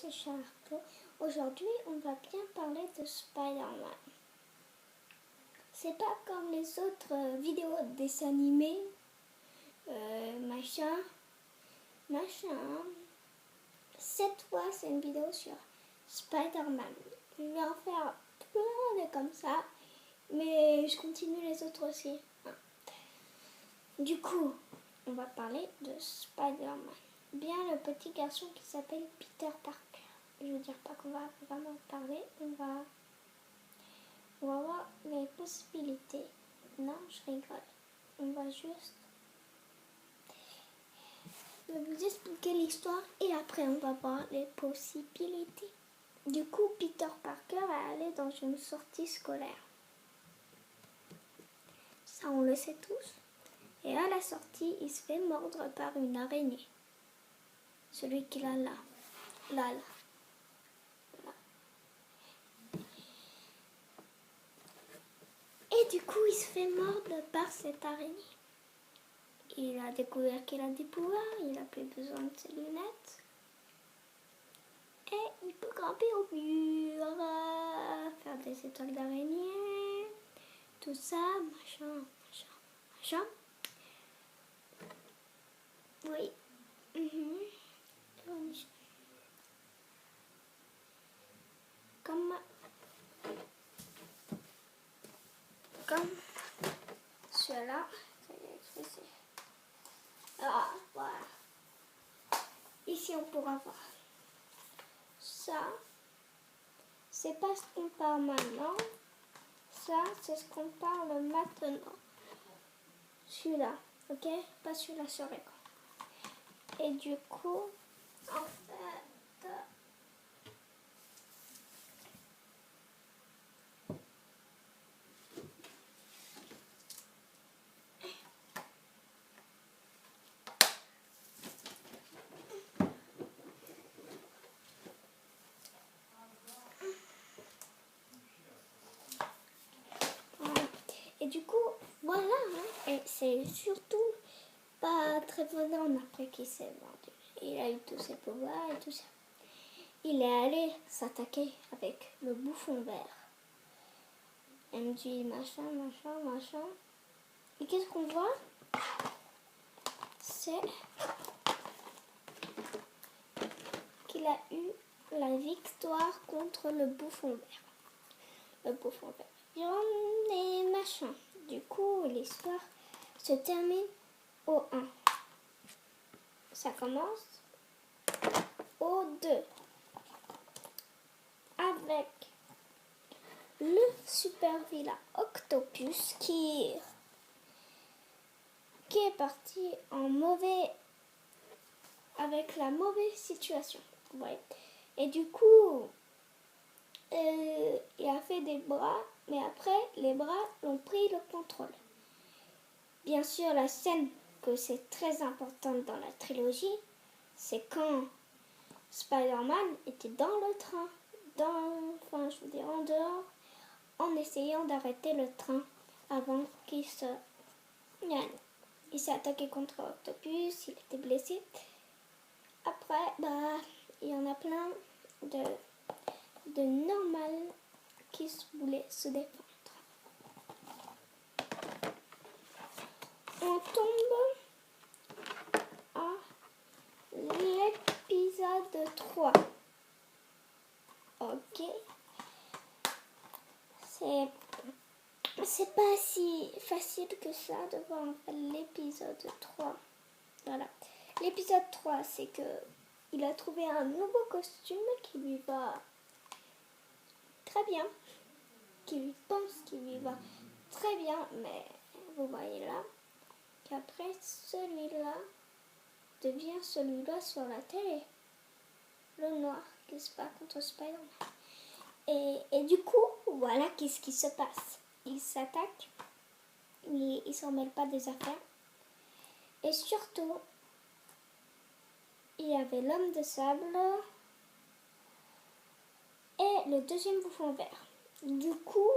c'est Charlotte. Aujourd'hui, on va bien parler de Spider-Man. C'est pas comme les autres vidéos de dessins animés, machin. Cette fois, c'est une vidéo sur Spider-Man. Je vais en faire plein de comme ça, mais je continue les autres aussi. Du coup, on va parler de Spider-Man. Bien le petit garçon qui s'appelle Peter Parker. Je veux dire pas qu'on va vraiment parler, on va voir les possibilités. Non, je rigole. On va juste vous expliquer l'histoire et après on va voir les possibilités. Du coup, Peter Parker est allé dans une sortie scolaire. Ça, on le sait tous. Et à la sortie, il se fait mordre par une araignée. Celui qu'il a là. Là. Et du coup, il se fait mordre par cette araignée. Il a découvert qu'il a des pouvoirs, il n'a plus besoin de ses lunettes. Et il peut grimper au mur, faire des étoiles d'araignée, tout ça, machin. Oui. Comme cela. Ah, voilà. Ici, on pourra voir. Ça, c'est pas ce qu'on parle maintenant. Ça, c'est ce qu'on parle maintenant. Celui-là, ok? Pas celui-là sur l'écran. Et du coup, en fait, et du coup, voilà, hein. Et c'est surtout pas très violent après qu'il s'est vendu. Il a eu tous ses pouvoirs et tout ça. Il est allé s'attaquer avec le bouffon vert. Elle me dit machin. Et qu'est-ce qu'on voit? C'est qu'il a eu la victoire contre le bouffon vert. Le bouffon vert. Et machin. Du coup, l'histoire se termine au 1. Ça commence au 2. Avec le super vilain Octopus qui est parti en mauvais avec la mauvaise situation. Ouais. Et du coup, il a fait des bras, mais après, les bras ont pris le contrôle. Bien sûr, la scène que c'est très importante dans la trilogie, c'est quand Spider-Man était dans le train, en dehors, en essayant d'arrêter le train avant qu'il se... Il s'est attaqué contre Octopus, il était blessé. Après, il y en a plein de normales qui voulaient se défendre. On tombe à l'épisode 3. Ok. C'est pas si facile que ça de voir l'épisode 3. Voilà. L'épisode 3, c'est que il a trouvé un nouveau costume qui lui va très bien. Qui lui pense qu'il lui va très bien. Mais vous voyez là qu'après celui-là devient celui-là sur la télé. Le noir qui se bat contre Spider-Man. Et du coup, voilà qu'est-ce qui se passe. Il s'attaque, mais il s'en mêle pas des affaires. Et surtout, il y avait l'homme de sable et le deuxième bouffon vert. Du coup,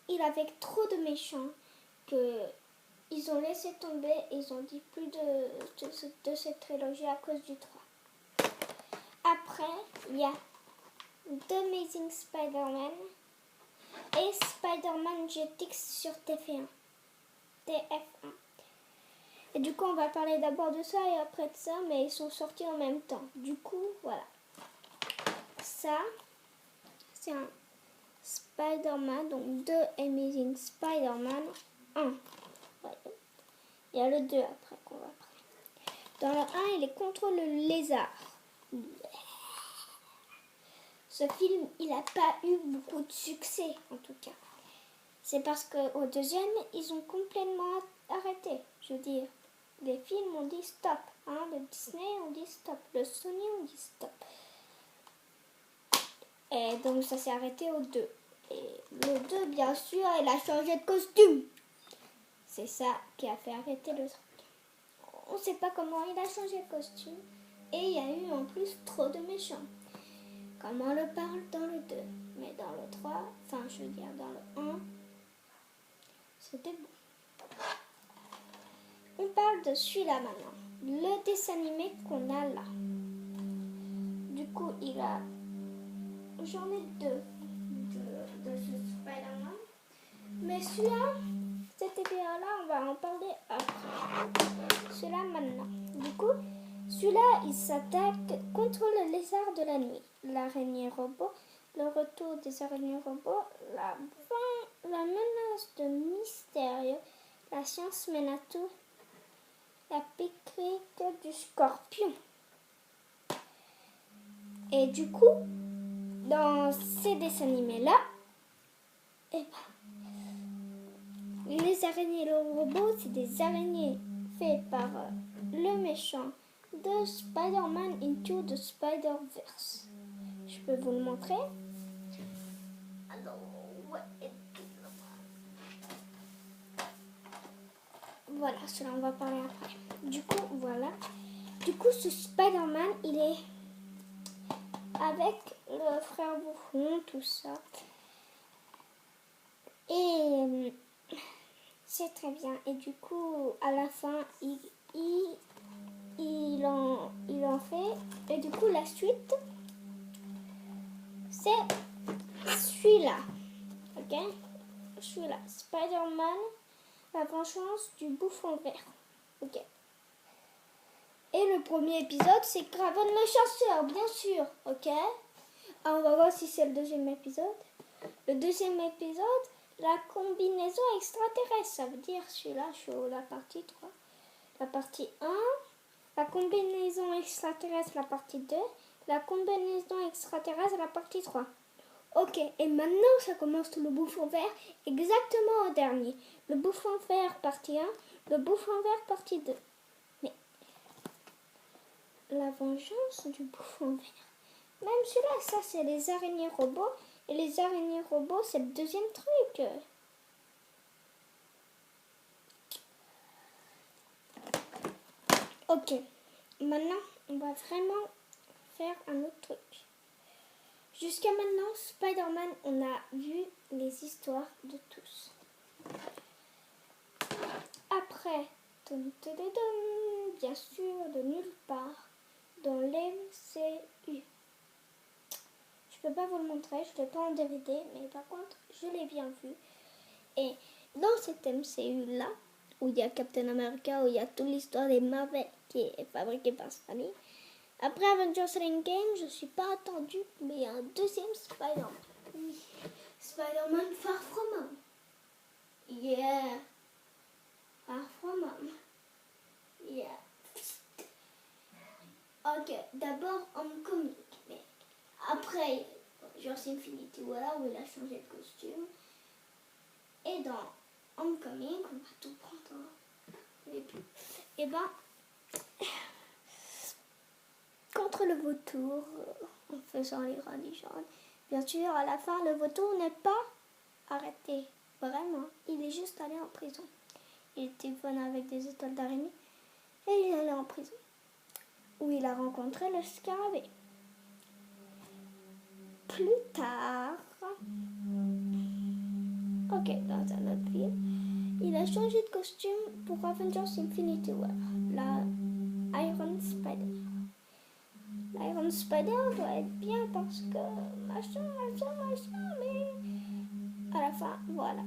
il avait trop de méchants que ils ont laissé tomber et ils ont dit plus de cette trilogie à cause du 3. Après, il y a The Amazing Spider-Man et Spider-Man Jetix sur TF1. Et du coup, on va parler d'abord de ça et après de ça, mais ils sont sortis en même temps. Du coup, voilà. Ça, c'est un Spider-Man, donc The Amazing Spider-Man 1. Ouais. Il y a le 2 après qu'on va parler. Dans le 1, il est contre le lézard. Ce film, il n'a pas eu beaucoup de succès, en tout cas. C'est parce qu'au deuxième, ils ont complètement arrêté. Je veux dire, les films ont dit stop. Hein, le Disney, on dit stop. Le Sony, on dit stop. Et donc, ça s'est arrêté au 2. Et le 2, bien sûr, il a changé de costume. C'est ça qui a fait arrêter le truc. On ne sait pas comment il a changé de costume. Et il y a eu en plus trop de méchants. Comme on le parle dans le 2. Mais dans le 3, enfin je veux dire dans le 1, c'était bon. On parle de celui-là maintenant. Le dessin animé qu'on a là. Du coup, il a... J'en ai deux de ce Spider-Man. Mais celui-là, cet épisode-là, on va en parler après. Celui-là maintenant. Du coup, celui-là, il s'attaque contre le lézard de la nuit. L'araignée robot, le retour des araignées robots, la menace de Mystérieux, la science mène à tout, la pique du scorpion. Et du coup, dans ces dessins animés-là, les araignées et le robot, c'est des araignées faites par le méchant de Spider-Man Into the Spider-Verse. Je peux vous le montrer. Alors, ouais. Voilà, cela on va parler après. Du coup, voilà. Du coup, ce Spider-Man, il est avec le frère Bouffon, tout ça. Et c'est très bien. Et du coup, à la fin, il en fait. Et du coup, la suite, c'est celui-là. Ok? Celui-là. Spider-Man, la vengeance du bouffon vert. Ok. Et le premier épisode, c'est Kraven le chasseur, bien sûr. Ok? On va voir si c'est le deuxième épisode. Le deuxième épisode, la combinaison extraterrestre. Ça veut dire celui-là, je suis à la partie 3. La partie 1, la combinaison extraterrestre, la partie 2. La combinaison extraterrestre, la partie 3. Ok, et maintenant ça commence le bouffon vert exactement au dernier. Le bouffon vert partie 1, le bouffon vert partie 2. Mais la vengeance du bouffon vert. Même celui-là, ça c'est les araignées robots. Et les araignées robots, c'est le deuxième truc. Ok, maintenant on va vraiment faire un autre truc. Jusqu'à maintenant, Spider-Man, on a vu les histoires de tous. Après, bien sûr, de nulle part, dans l'MCU. Je peux pas vous le montrer, je l'ai pas en DVD, mais par contre, je l'ai bien vu. Et dans cet MCU-là, où il y a Captain America, où il y a toute l'histoire des Marvel qui est fabriquée par Sony, après Avengers Endgame, je suis pas attendue, mais il y a un deuxième Spider-Man. Oui. Spider-Man Far From Home. Yeah. Far From Home. Yeah. Ok, d'abord Homecoming. Mais après, Avengers Infinity War, où il a changé de costume. Et dans Homecoming, on va tout prendre. Et ben, contre le vautour, en faisant les religions. Bien sûr, à la fin, le vautour n'est pas arrêté. Vraiment, il est juste allé en prison. Il était bon avec des étoiles d'araignée et il est allé en prison, où il a rencontré le scarabée. Plus tard, ok, dans un autre film, il a changé de costume pour Avengers Infinity War, la Iron Spider. L'Iron Iron Spider doit être bien parce que machin, mais à la fin, voilà.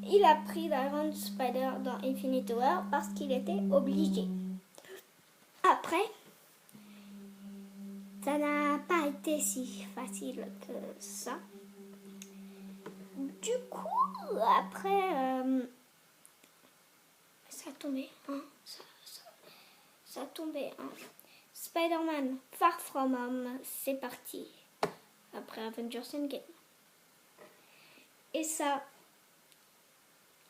Il a pris l'Iron Spider dans Infinite War parce qu'il était obligé. Après, ça n'a pas été si facile que ça. Du coup, après, ça a tombé. Hein, ça a tombé. Hein. Spider-Man Far From Home, c'est parti. Après Avengers Endgame. Et ça,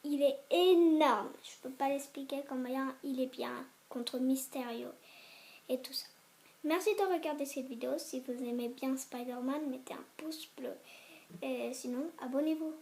il est énorme. Je peux pas l'expliquer combien il est bien contre Mysterio et tout ça. Merci de regarder cette vidéo. Si vous aimez bien Spider-Man, mettez un pouce bleu. Et sinon, abonnez-vous.